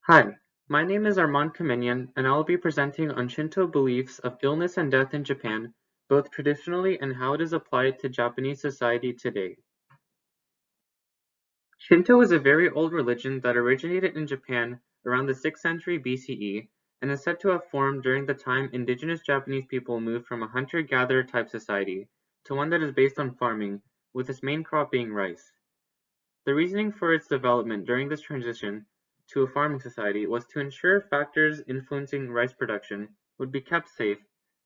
Hi, my name is Armand Kamenian, and I will be presenting on Shinto beliefs of illness and death in Japan, both traditionally and how it is applied to Japanese society today. Shinto is a very old religion that originated in Japan around the 6th century BCE and is said to have formed during the time indigenous Japanese people moved from a hunter-gatherer type society to one that is based on farming, with its main crop being rice. The reasoning for its development during this transition to a farming society was to ensure factors influencing rice production would be kept safe,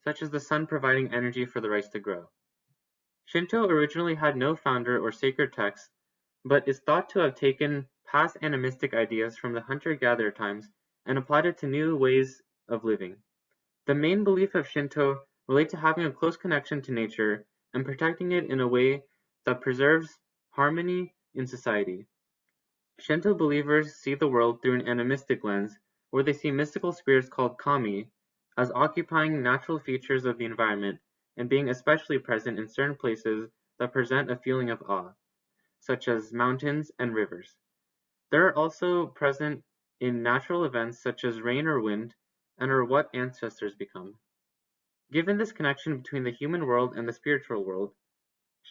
such as the sun providing energy for the rice to grow. Shinto originally had no founder or sacred text, but is thought to have taken past animistic ideas from the hunter-gatherer times and applied it to new ways of living. The main belief of Shinto relate to having a close connection to nature and protecting it in a way that preserves harmony in society. Shinto believers see the world through an animistic lens, where they see mystical spirits called kami as occupying natural features of the environment and being especially present in certain places that present a feeling of awe, such as mountains and rivers. They are also present in natural events such as rain or wind and are what ancestors become. Given this connection between the human world and the spiritual world,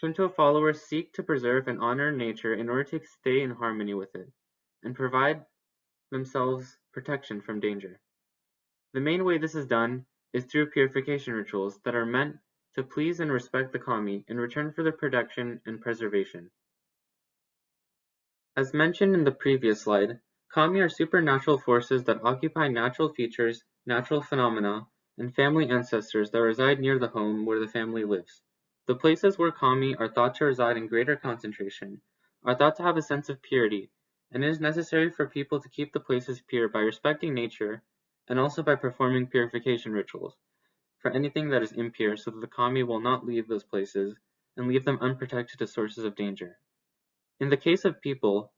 Shinto followers seek to preserve and honor nature in order to stay in harmony with it, and provide themselves protection from danger. The main way this is done is through purification rituals that are meant to please and respect the kami in return for their protection and preservation. As mentioned in the previous slide, kami are supernatural forces that occupy natural features, natural phenomena, and family ancestors that reside near the home where the family lives. The places where kami are thought to reside in greater concentration are thought to have a sense of purity, and it is necessary for people to keep the places pure by respecting nature and also by performing purification rituals for anything that is impure so that the kami will not leave those places and leave them unprotected to sources of danger. In the case of people,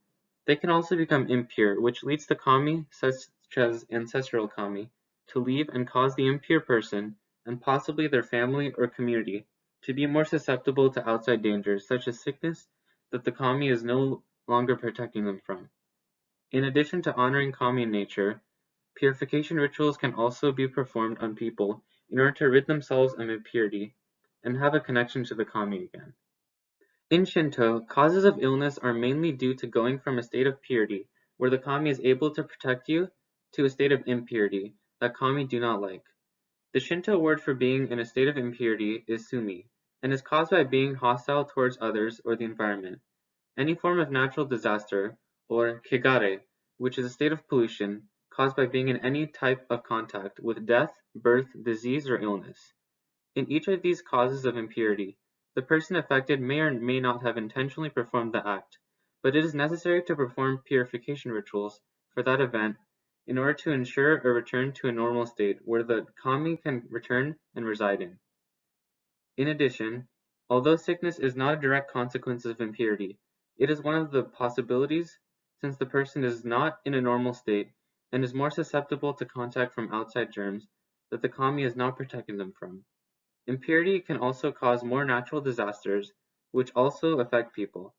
they can also become impure, which leads the kami, such as ancestral kami, to leave and cause the impure person, and possibly their family or community, to be more susceptible to outside dangers, such as sickness, that the kami is no longer protecting them from. In addition to honoring kami in nature, purification rituals can also be performed on people in order to rid themselves of impurity and have a connection to the kami again. In Shinto, causes of illness are mainly due to going from a state of purity, where the kami is able to protect you, to a state of impurity that kami do not like. The Shinto word for being in a state of impurity is sumi, and is caused by being hostile towards others or the environment. Any form of natural disaster, or kegare, which is a state of pollution, caused by being in any type of contact with death, birth, disease, or illness. In each of these causes of impurity, the person affected may or may not have intentionally performed the act, but it is necessary to perform purification rituals for that event in order to ensure a return to a normal state where the kami can return and reside in. In addition, although sickness is not a direct consequence of impurity, it is one of the possibilities since the person is not in a normal state and is more susceptible to contact from outside germs that the kami is not protecting them from. Impurity can also cause more natural disasters, which also affect people,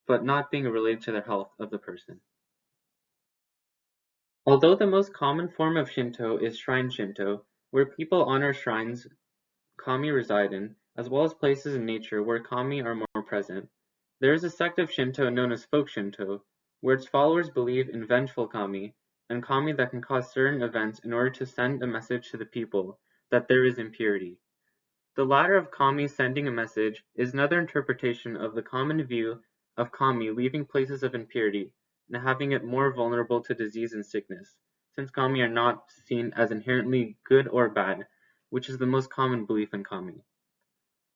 but not being related to the health of the person. Although the most common form of Shinto is shrine Shinto, where people honor shrines kami reside in, as well as places in nature where kami are more present, there is a sect of Shinto known as folk Shinto, where its followers believe in vengeful kami, and kami that can cause certain events in order to send a message to the people that there is impurity. The latter of kami sending a message is another interpretation of the common view of kami leaving places of impurity and having it more vulnerable to disease and sickness, since kami are not seen as inherently good or bad, which is the most common belief in kami.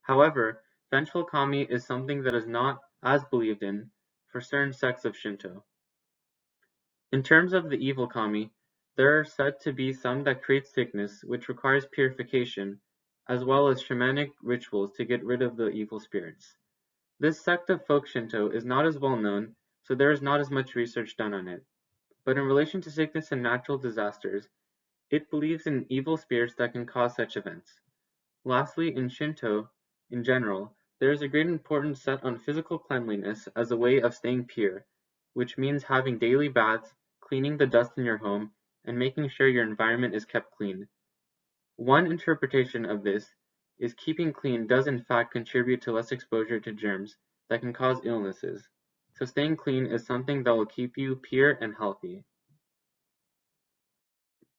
However, vengeful kami is something that is not as believed in for certain sects of Shinto. In terms of the evil kami, there are said to be some that create sickness, which requires purification, as well as shamanic rituals to get rid of the evil spirits. This sect of folk Shinto is not as well known, so there is not as much research done on it. But in relation to sickness and natural disasters, it believes in evil spirits that can cause such events. Lastly, in Shinto, in general, there is a great importance set on physical cleanliness as a way of staying pure, which means having daily baths, cleaning the dust in your home and making sure your environment is kept clean. One interpretation of this is keeping clean does in fact contribute to less exposure to germs that can cause illnesses, so staying clean is something that will keep you pure and healthy.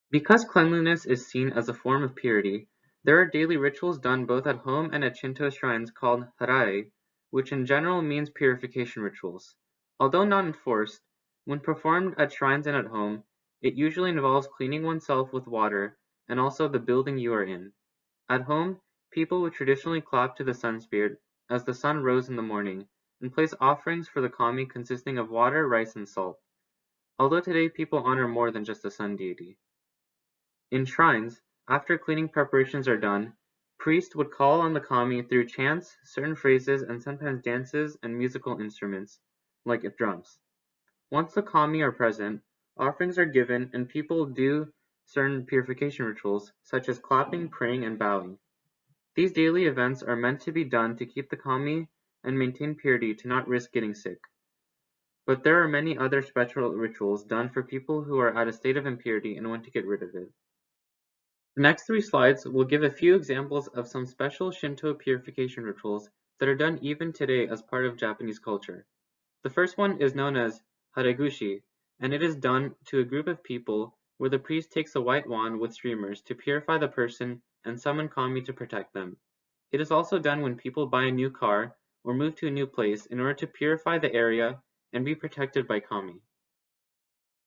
Because cleanliness is seen as a form of purity, there are daily rituals done both at home and at Shinto shrines called harae, which in general means purification rituals. Although not enforced, when performed at shrines and at home, it usually involves cleaning oneself with water and also the building you are in. At home, people would traditionally clap to the sun spirit as the sun rose in the morning and place offerings for the kami consisting of water, rice, and salt. Although today people honor more than just the sun deity. In shrines, after cleaning preparations are done, priests would call on the kami through chants, certain phrases, and sometimes dances and musical instruments, like drums. Once the kami are present, offerings are given and people do certain purification rituals, such as clapping, praying, and bowing. These daily events are meant to be done to keep the kami and maintain purity to not risk getting sick. But there are many other special rituals done for people who are at a state of impurity and want to get rid of it. The next 3 slides will give a few examples of some special Shinto purification rituals that are done even today as part of Japanese culture. The first one is known as haregushi, and it is done to a group of people where the priest takes a white wand with streamers to purify the person and summon kami to protect them. It is also done when people buy a new car or move to a new place in order to purify the area and be protected by kami.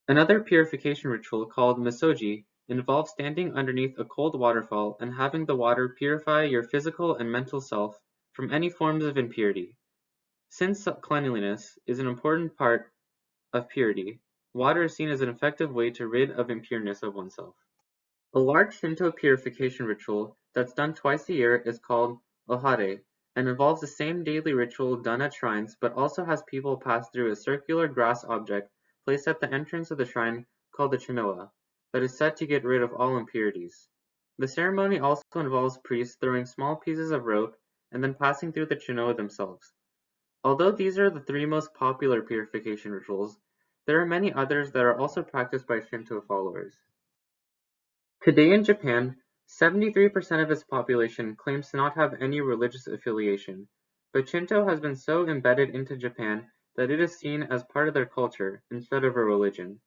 Another purification ritual called misoji involves standing underneath a cold waterfall and having the water purify your physical and mental self from any forms of impurity. Since cleanliness is an important part of purity, water is seen as an effective way to rid of impureness of oneself. A large Shinto purification ritual that's done twice a year is called ohare and involves the same daily ritual done at shrines but also has people pass through a circular grass object placed at the entrance of the shrine called the chinoa that is said to get rid of all impurities. The ceremony also involves priests throwing small pieces of rope and then passing through the chinoa themselves. Although these are the 3 most popular purification rituals, there are many others that are also practiced by Shinto followers. Today in Japan, 73% of its population claims to not have any religious affiliation, but Shinto has been so embedded into Japan that it is seen as part of their culture instead of a religion.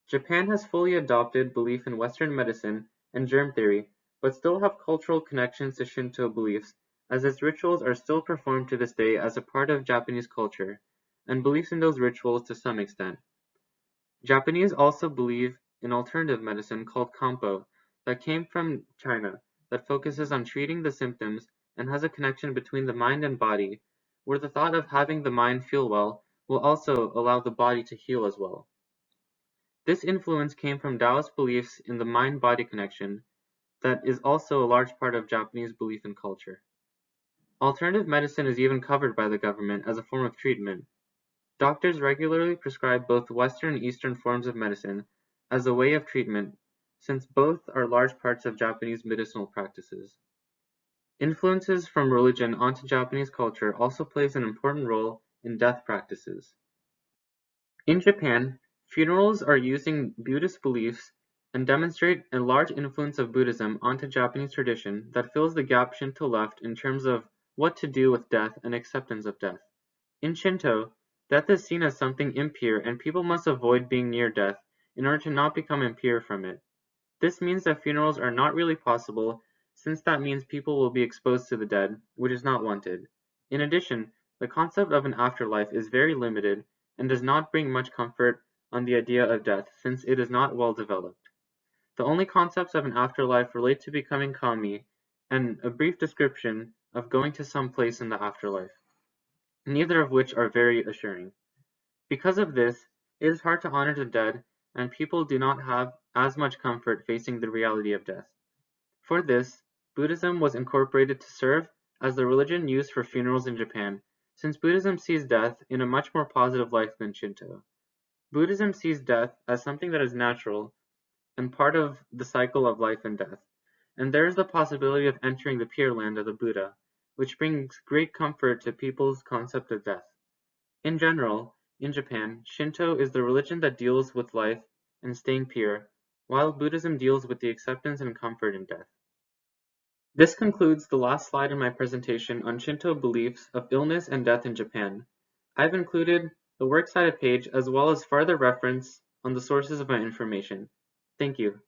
Japan has fully adopted belief in Western medicine and germ theory, but still have cultural connections to Shinto beliefs, as its rituals are still performed to this day as a part of Japanese culture, and beliefs in those rituals to some extent. Japanese also believe in alternative medicine called Kampo that came from China that focuses on treating the symptoms and has a connection between the mind and body, where the thought of having the mind feel well will also allow the body to heal as well. This influence came from Taoist beliefs in the mind-body connection that is also a large part of Japanese belief and culture. Alternative medicine is even covered by the government as a form of treatment. Doctors regularly prescribe both Western and Eastern forms of medicine as a way of treatment, since both are large parts of Japanese medicinal practices. Influences from religion onto Japanese culture also plays an important role in death practices. In Japan, funerals are using Buddhist beliefs and demonstrate a large influence of Buddhism onto Japanese tradition that fills the gap Shinto left in terms of what to do with death and acceptance of death. In Shinto, death is seen as something impure and people must avoid being near death in order to not become impure from it. This means that funerals are not really possible, since that means people will be exposed to the dead, which is not wanted. In addition, the concept of an afterlife is very limited and does not bring much comfort on the idea of death, since it is not well developed. The only concepts of an afterlife relate to becoming kami and a brief description of going to some place in the afterlife, neither of which are very assuring. Because of this, it is hard to honor the dead, and people do not have as much comfort facing the reality of death. For this, Buddhism was incorporated to serve as the religion used for funerals in Japan, since Buddhism sees death in a much more positive light than Shinto. Buddhism sees death as something that is natural and part of the cycle of life and death, and there is the possibility of entering the Pure Land of the Buddha, which brings great comfort to people's concept of death. In general, in Japan, Shinto is the religion that deals with life and staying pure, while Buddhism deals with the acceptance and comfort in death. This concludes the last slide in my presentation on Shinto beliefs of illness and death in Japan. I've included the works cited page as well as further reference on the sources of my information. Thank you.